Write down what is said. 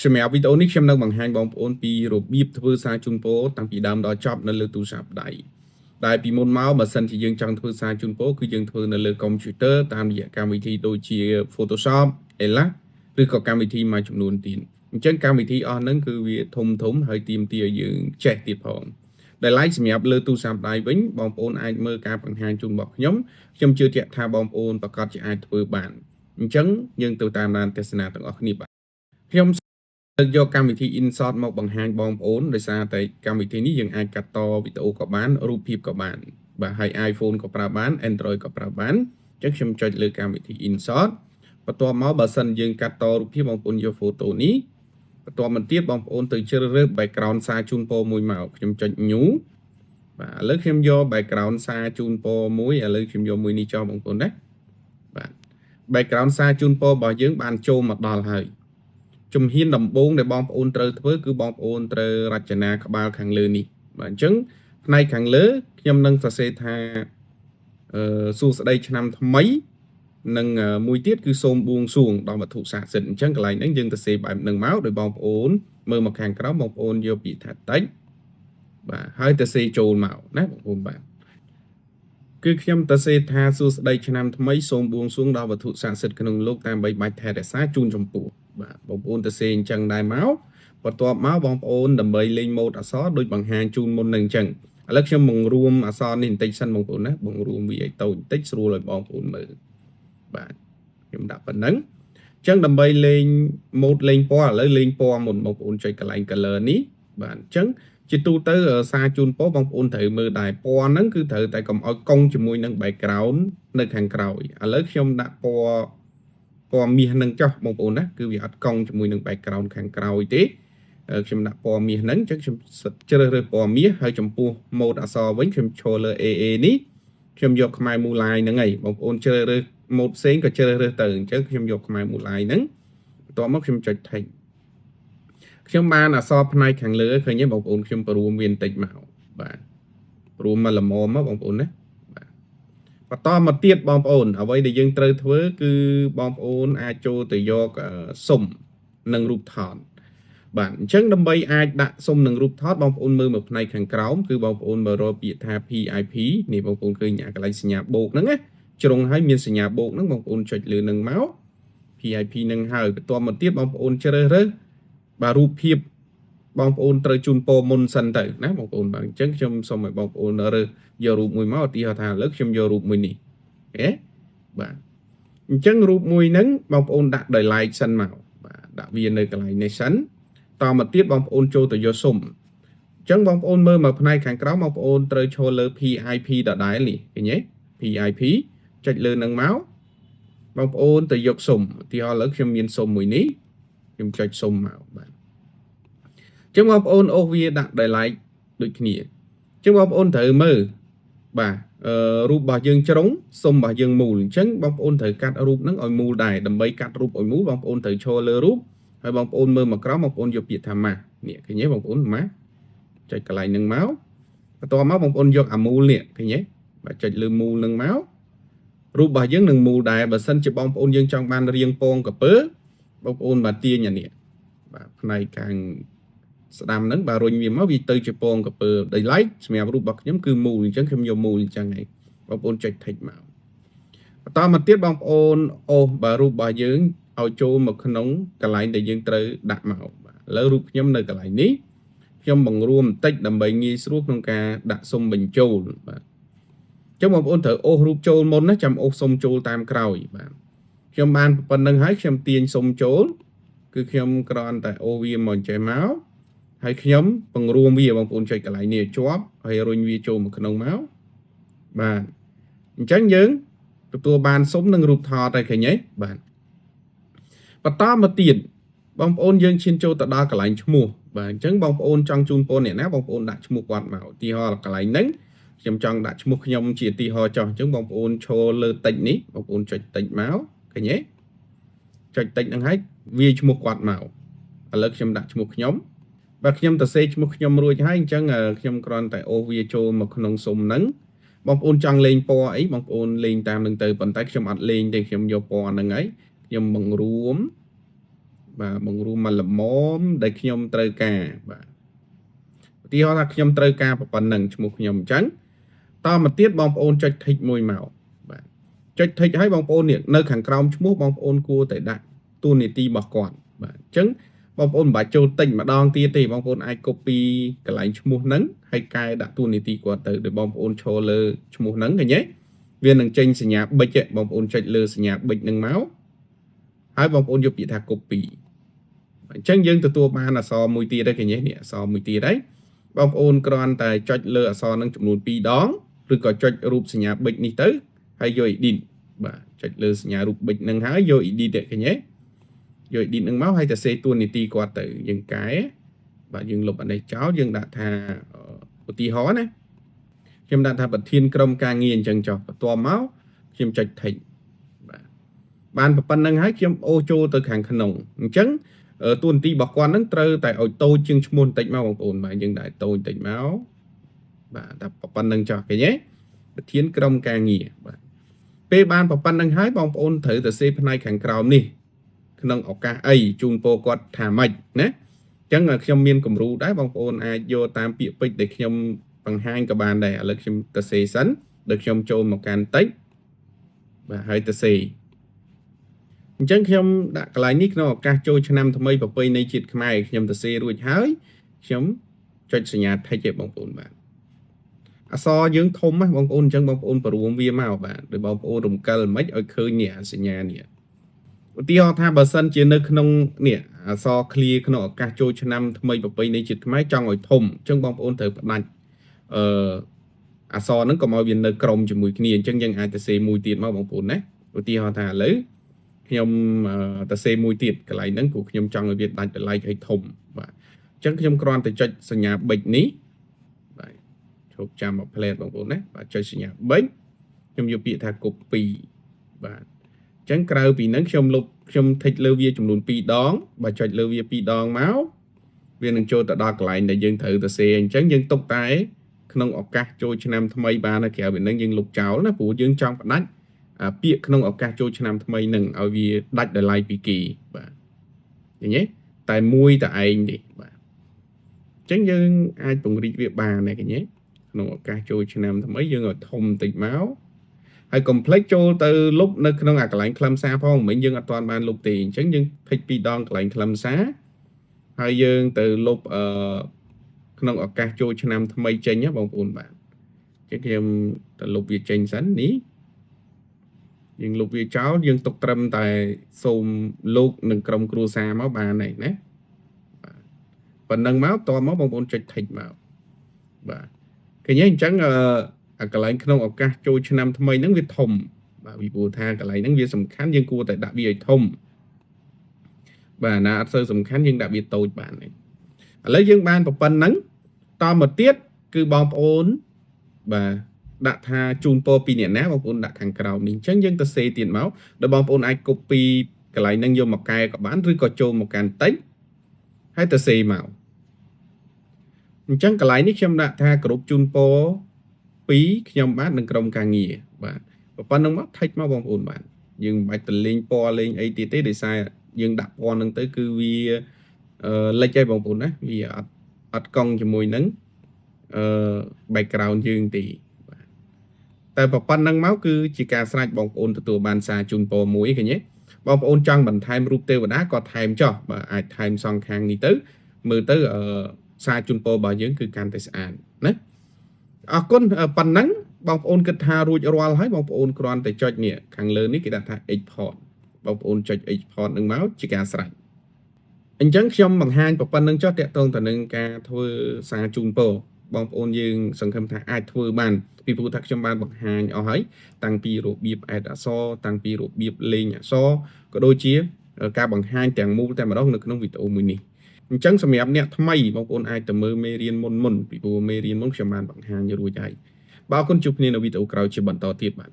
សម្រាប់វីដេអូនេះខ្ញុំនឹងបង្ហាញបងប្អូនពីរបៀបធ្វើសារជូនពរតាំងពីដើមដល់ចប់នៅលើទូរស័ព្ទដៃដែលពីមុនមកបើសិនជាយើងចង់ធ្វើសារជូនពរគឺយើងធ្វើនៅលើកុំព្យូទ័រតាមរយៈកម្មវិធីដូចជា Photoshop, Ella ឬក៏កម្មវិធីមួយចំនួនទៀតអញ្ចឹងកម្មវិធីអស់ហ្នឹងគឺវាធំហើយទាមទារយើងចេះទៀតផងដែលឡែកសម្រាប់លើទូរស័ព្ទដៃវិញបងប្អូនអាចមើលការបង្ហាញជូនរបស់ខ្ញុំជឿជាក់ថាបងប្អូនប្រកាសជាអាចធ្វើបានអញ្ចឹងយើងទៅតាមដានទស្សនាទាំងអស់គ្នាបាទខ្ញុំលើកយកកម្មវិធី Insert មកបង្ហាញបងប្អូនដោយសារតែកម្មវិធីនេះយើងអាចកាត់តវីដេអូក៏បានរូបភាពក៏បានបាទហើយ iPhone ក៏ប្រើបាន Android ក៏ប្រើបានអញ្ចឹងខ្ញុំចុចលើកម្មវិធី Insert បន្ទាប់មកបើសិនយើងកាត់តរូបភាពបងប្អូនយក photo នេះបន្ទាប់មកទៀតបងប្អូនទៅជ្រើសរើស background សារជូនពរមួយមកខ្ញុំចុច new បាទឥឡូវខ្ញុំយក background សារជូនពរមួយឥឡូវខ្ញុំយកមួយនេះចោលបងប្អូនណាបាទ background សារជូនពររបស់យើងបានចូលមកដល់ហើយជំហានដំបូងដែលបងប្អូនត្រូវធ្វើគឺបងប្អូនត្រូវរចនាក្បាលខាងលើនេះបាទអញ្ចឹងផ្នែកខាងលើខ្ញុំនឹងសរសេរថាសួស្តីឆ្នាំថ្មីនិងមួយទៀតគឺសូមបួងសួងដល់វត្ថុស័ក្តិសិទ្ធិអញ្ចឹងកន្លែងហ្នឹងយើងទៅសេបែបហ្នឹងមកដោយបងប្អូនមើលមកខាងក្រោមបងប្អូនយកពាក្យថាតិចបាទហើយទៅសេចូលមកណាបងប្អូនបាទគឺខ្ញុំទៅសេថាសួស្តីឆ្នាំថ្មីសូមបួងសួងដល់វត្ថុស័ក្តិសិទ្ធិក្នុងលោកតាមបីបាច់ថែរក្សាជូនចំពោះបាទបងប្អូនទៅសេអញ្ចឹងដែរមកបន្ទាប់មកបងប្អូនដើម្បីលេងម៉ូដអក្សរដូចបង្ហាញជូនមុននឹងអញ្ចឹងឥឡូវខ្ញុំបង្រួមអក្សរនេះបន្តិចសិនបងប្អូនណាបង្រួមវាឲ្យតូចបន្តិចស្រួលឲ្យបងប្អូនមើលបាទខ្ញុំដាក់ប៉ុណ្ណឹងអញ្ចឹងដើម្បីលេងម៉ូដលេងពណ៌ឥឡូវលេងពណ៌មុនបងប្អូនចុចកន្លែង color នេះបាទអញ្ចឹងជាទូទៅសារជូនពរបងប្អូនត្រូវមើលដែរពណ៌ហ្នឹងគឺត្រូវតែកុំឲ្យកុងជាមួយនឹង background នៅខាងក្រោយឥឡូវខ្ញុំដាក់ពណ៌មាសហ្នឹងចុះបងប្អូនណាគឺវាអត់កុងជាមួយនឹង background ខាងក្រោយទេខ្ញុំដាក់ពណ៌មាសហ្នឹងអញ្ចឹងខ្ញុំជ្រើសរើសពណ៌មាសហើយចំពោះ mode អក្សរវិញខ្ញុំឈរលើ AA នេះខ្ញុំយកខ្មែរមូលាយហ្នឹងហើយបងប្អូនជ្រើសរើស mode ផ្សេងក៏ជ្រើសរើសទៅអញ្ចឹងខ្ញុំយកខ្មែរមូលាយហ្នឹងបន្ទាប់មកខ្ញុំចុច text ខ្ញុំបានអក្សរផ្នែកខាងលើឃើញទេបងប្អូនខ្ញុំរួមវាបន្តិចមកបាទរួមមកល្មមមកបងប្អូនណាបាទបន្តមកទៀតបងប្អូនអ្វីដែលយើងត្រូវធ្វើគឺបងប្អូនអាចចូលទៅយកសុំនិងរូបថតបាទអញ្ចឹងដើម្បីអាចដាក់សុំនឹងរូបថតបងប្អូនមើលមកផ្នែកខាងក្រោមគឺបងប្អូនមករកពាក្យថា PIP នេះបងប្អូនឃើញកន្លែងសញ្ញាបូកហ្នឹងណាជ្រុងហើយមានសញ្ញាបូកហ្នឹងបងប្អូនចុចលើនឹងមក PIP ហ្នឹងហើយបន្ទាប់មកទៀតបងប្អូនជ្រើសរើសបាទរូបភាពបងប្អូនត្រូវជូនពរមុនសិនទៅណាបងប្អូនបាទអញ្ចឹងខ្ញុំសូមឲ្យបងប្អូនរើសយករូបមួយមកឧទាហរណ៍ថាឥឡូវខ្ញុំយករូបមួយនេះបាទអញ្ចឹងរូបមួយហ្នឹងបងប្អូនដាក់ដោយ like សិនមកបាទដាក់វានៅកន្លែងនេះសិនតមកទៀតបងប្អូនចូលទៅយកសុំអញ្ចឹងបងប្អូនមើលមកផ្នែកខាងក្រោមបងប្អូនត្រូវឈរលើ PIP ដដែលនេះឃើញទេ PIP ចុចលើនឹងមកបងប្អូនទៅយកសុំឧទាហរណ៍ឥឡូវខ្ញុំមានសុំមួយនេះខ្ញុំចុចសុំមកបាទអញ្ចឹងបងប្អូនអូសវាដាក់ដោយ like ដូចគ្នាអញ្ចឹងបងប្អូនត្រូវមើលបាទរូបរបស់យើងជ្រុងសុំរបស់យើងមូលអញ្ចឹងបងប្អូនត្រូវកាត់រូបហ្នឹងឲ្យមូលដែរដើម្បីកាត់រូបឲ្យមូលបងប្អូនត្រូវឈរលើរូបហើយបងប្អូនមើលមកក្រោមបងប្អូនយកពាក្យថាម៉ាស់នេះឃើញទេបងប្អូនម៉ាស់ចុចកន្លែងហ្នឹងមកបន្ទាប់មកបងប្អូនយកអាមូលនេះឃើញទេបាទចុចលើមូលហ្នឹងមករូបរបស់យើងនឹងមូលដែរបើសិនជាបងប្អូនយើងចង់បានរាងពងក្រពើបងប្អូនបាទទាញអានេះបាទផ្នែកខាងស្ដាំហ្នឹងបាទរុញវាមកវាទៅជាពងក្រពើដោយឡែកសម្រាប់រូបរបស់ខ្ញុំគឺមូលអញ្ចឹងខ្ញុំយកមូលអញ្ចឹងហើយបងប្អូនចុច text មកបន្តមកទៀតបងប្អូនអូសបាទរូបរបស់យើងឲ្យចូលមកក្នុងកន្លែងដែលយើងត្រូវដាក់មកបាទឥឡូវរូបខ្ញុំនៅកន្លែងនេះខ្ញុំបង្រួមបន្តិចដើម្បីងាយស្រួលក្នុងការដាក់សុំបញ្ចូលបាទអញ្ចឹងបងប្អូនត្រូវអូសរូបចូលមុនណាចាំអូសសុំចូលតាមក្រោយបាទខ្ញុំបានប៉ុណ្្នឹងហើយខ្ញុំទាញសុំចូលគឺខ្ញុំគ្រាន់តែអូសវាមកចេះមកហើយខ្ញុំបង្រួមវាបងប្អូនចុចកន្លែងនេះជាប់ហើយរុញវាចូលមកក្នុងមកបាទអញ្ចឹងយើងទទួលបានសុំនឹងរូបថតហើយឃើញទេបាទបន្តមកទៀតបងប្អូនយើងឈានចូលទៅដល់កន្លែងឈ្មោះបាទអញ្ចឹងបងប្អូនចង់ជូនពរអ្នកណាបងប្អូនដាក់ឈ្មោះគាត់មកឧទាហរណ៍កន្លែងហ្នឹងខ្ញុំចង់ដាក់ឈ្មោះខ្ញុំជាឧទាហរណ៍ចុះអញ្ចឹងបងប្អូនឈរលើតិចនេះបងប្អូនចុចតិចមកឃើញទេចុចតិចហ្នឹងហើយវាឈ្មោះគាត់មកឥឡូវខ្ញុំដាក់ឈ្មោះខ្ញុំបាទខ្ញុំទៅសេឈ្មោះខ្ញុំរួចហើយអញ្ចឹងខ្ញុំគ្រាន់តែអូសវាចូលមកក្នុងសុំហ្នឹងបងប្អូនចង់លេងពណ៌អីបងប្អូនលេងតាមនឹងទៅប៉ុន្តែខ្ញុំអត់លេងទេខ្ញុំយកពណ៌ហ្នឹងហើយខ្ញុំបង្រួម បាទបង្រួមមកល្មមដែលខ្ញុំត្រូវការបាទឧទាហរណ៍ថាខ្ញុំត្រូវការប៉ុណ្ណឹងឈ្មោះខ្ញុំអញ្ចឹងតមកទៀតបងប្អូនចុច tick មួយមកបាទចុច tick ឲ្យបងប្អូននេះនៅខាងក្រោមឈ្មោះបងប្អូនគួរតែដាក់តួនាទីរបស់គាត់បាទអញ្ចឹងបងប្អូនមិនបាច់ចូលតិចម្ដងទៀតទេបងប្អូនអាច copy កន្លែងឈ្មោះហ្នឹងហើយកែដាក់តួនាទីគាត់ទៅដោយបងប្អូនឈរលើឈ្មោះហ្នឹងឃើញទេវានឹងចេញសញ្ញាប៊ិចបងប្អូនចុចលើសញ្ញាប៊ិចហ្នឹងមកហើយបងប្អូនយកពាក្យថា copy អញ្ចឹងយើងទទួលបានអក្សរមួយទៀតហើយឃើញទេនេះអក្សរមួយទៀតហើយបងប្អូនគ្រាន់តែចុចលើអក្សរហ្នឹងចំនួន2ដងឬក៏ចុចរូបសញ្ញាប៊ិចនេះទៅហើយយក edit បាទចុចលើសញ្ញារូបប៊ិចហ្នឹងហើយយក edit ឃើញទេយក edit ហ្នឹងមកហើយទៅសេតួនាទីគាត់ទៅយើងកែបាទយើងលុបអានេះចោលយើងដាក់ថាឧទាហរណ៍ណាខ្ញុំដាក់ថាប្រធានក្រុមការងារអញ្ចឹងចុះបន្ទាប់មកខ្ញុំចុច tick បាទបានប៉ុណ្្នឹងហើយខ្ញុំអូសចូលទៅខាងក្នុងអញ្ចឹងតួនាទីរបស់គាត់ហ្នឹងត្រូវតែឲ្យតូចជាងឈ្មោះបន្តិចមកបងប្អូនបាទយើងដាក់តូចបន្តិចមកបាទតែប៉ុណ្្នឹងចុះឃើញទេប្រធានក្រុមការងារបាទពេលបានប៉ុណ្្នឹងហើយបងប្អូនត្រូវទៅសេផ្នែកខាងក្រោមនេះក្នុងឱកាសអីជូនពរគាត់ថាម៉េចណាអញ្ចឹងខ្ញុំមានគំរូដែរបងប្អូនអាចយកតាមពាក្យពេចន៍ដែលខ្ញុំបង្ហាញក៏បានដែរឥឡូវខ្ញុំទៅសេសិនដល់ខ្ញុំចូលមកកាន់តិចបាទហើយទៅសេអញ្ចឹងខ្ញុំដាក់កន្លែងនេះក្នុងឱកាសចូលឆ្នាំថ្មីប្រពៃណីជាតិខ្មែរខ្ញុំទៅសេរួចហើយខ្ញុំចុចសញ្ញា tick ឯបងប្អូនបាទអក្សរយើងធំណាបងប្អូនអញ្ចឹងបងប្អូនបរួមវាមកបាទដោយបងប្អូនរំកិលមិនឲ្យឃើញនេះសញ្ញានេះឧទាហរណ៍ថាបើសិនជានៅក្នុងនេះអក្សរ clear ក្នុងឱកាសចូលឆ្នាំថ្មីប្រពៃណីជាតិខ្មែរចង់ឲ្យធំអញ្ចឹងបងប្អូនត្រូវផ្ដាច់អក្សរហ្នឹងកុំឲ្យវានៅក្រោមជាមួយគ្នាអញ្ចឹងយើងអាចទៅសេមួយទៀតមកបងប្អូនណាឧទាហរណ៍ថាឥឡូវខ្ញុំទៅសេមួយទៀតកន្លែងហ្នឹងព្រោះខ្ញុំចង់ឲ្យវាដាច់តម្លៃឲ្យធំបាទអញ្ចឹងខ្ញុំគ្រាន់តែចុចសញ្ញាប៊ិចនេះបាទឈប់ចាំមកផ្លែតបងប្អូនណាបាទចុចសញ្ញាប៊ិចខ្ញុំយកពាក្យថា copy បាទអញ្ចឹងក្រៅពីហ្នឹងខ្ញុំthíchលើវាចំនួន2ដងបាទចុចលើវា2ដងមកវានឹងចូលទៅដល់កន្លែងដែលយើងត្រូវទៅសេអញ្ចឹងយើងទុកតែក្នុងឱកាសចូលឆ្នាំថ្មីបានហើយក្រៅពីហ្នឹងយើងលុបចោលណាព្រោះយើងចង់ផ្ដាច់ពាក្យក្នុងឱកាសចូលឆ្នាំថ្មីនឹងឲ្យវាដាច់តម្លៃពីគេបាទឃើញទេតែមួយតែឯងទេបាទអញ្ចឹងយើងអាចពង្រីកវាបានដែរឃើញទេក្នុងឱកាសចូលឆ្នាំថ្មីយើងឲ្យធំបន្តិចមកហើយកុំភ្លេចចូលទៅលុបនៅក្នុងអាកន្លែងខ្លឹមសារផងមិញយើងអត់ទាន់បានលុបទេអញ្ចឹងយើងភ្លេច2ដងកន្លែងខ្លឹមសារហើយយើងទៅលុបក្នុងឱកាសចូលឆ្នាំថ្មីចេញណាបងប្អូនបាទអញ្ចឹងខ្ញុំទៅលុបវាចេញសិននេះយើងលុបវាចោលយើងទុកត្រឹមតែសូមលោកនិងក្រុមគ្រួសារមកបានហើយណាបាទប៉ុណ្ណឹងមកតមកបងប្អូនចុច tick មកបាទឃើញទេអញ្ចឹងអាកន្លែងក្នុងឱកាសចូលឆ្នាំថ្មីហ្នឹងវាធំបាទពីព្រោះថាកន្លែងហ្នឹងវាសំខាន់យើងគួរតែដាក់វាឲ្យធំបាទណាអត់សូវសំខាន់យើងដាក់វាតូចបានទេឥឡូវយើងបានប៉ុណ្ណឹងតមកទៀតគឺបងប្អូនបាទដាក់ថាជូនពរពីអ្នកណាបងប្អូនដាក់ខាងក្រោមនេះអញ្ចឹងយើងទៅសេទៀតមកដល់បងប្អូនអាច copy កន្លែងហ្នឹងយកមកកែក៏បានឬក៏ចូលមកកាន់តិចហើយទៅសេមកអញ្ចឹងកន្លែងនេះខ្ញុំដាក់ថាគ្រប់ជូនពរពីខ្ញុំបាទនឹងក្រុមការងារបាទប៉ុណ្្នឹងមកថេចមកបងប្អូនបាទយើងមិនបាច់ទៅលេងពណ៌លេងអីទៀតទេដោយសារយើងដាក់ពណ៌ហ្នឹងទៅគឺវាលិចហើយបងប្អូនណាវាអត់កង់ជាមួយនឹងbackground យើងទេបាទតែប៉ុណ្្នឹងមកគឺជាការស្រេចបងប្អូនទទួលបានសារជូនពរមួយឃើញទេបងប្អូនចង់បន្ថែមរូបទេវតាក៏ថែមចោះបាទអាចថែមសងខាងនេះទៅមើលទៅសារជូនពររបស់យើងគឺកាន់តែស្អាតណាអរគុណប៉ុណ្ណឹងបងប្អូនគិតថារួចរាល់ហើយបងប្អូនគ្រាន់តែចុចនេះខាងលើនេះគេដាក់ថា export បងប្អូនចុច export នឹងមកជាការស្រេចអញ្ចឹងខ្ញុំបង្ហាញប៉ុណ្ណឹងចុះតាក់ទងទៅនឹងការធ្វើសារជូនពរបងប្អូនយើងសង្ឃឹមថាអាចធ្វើបានពីព្រោះថាខ្ញុំបានបង្ហាញអស់ហើយតាំងពីរបៀប add អក្សរតាំងពីរបៀបលេងអក្សរក៏ដូចជាការបង្ហាញទាំងមូលតែម្ដងនៅក្នុងវីដេអូមួយនេះអញ្ចឹងសម្រាប់អ្នកថ្មីបងប្អូនអាចទៅមើលមេរៀនមុនពីព្រោះមេរៀនមុនខ្ញុំបានបង្ហាញរួចហើយបាទអរគុណជួបគ្នានៅវីដេអូក្រោយជាបន្តទៀតបាទ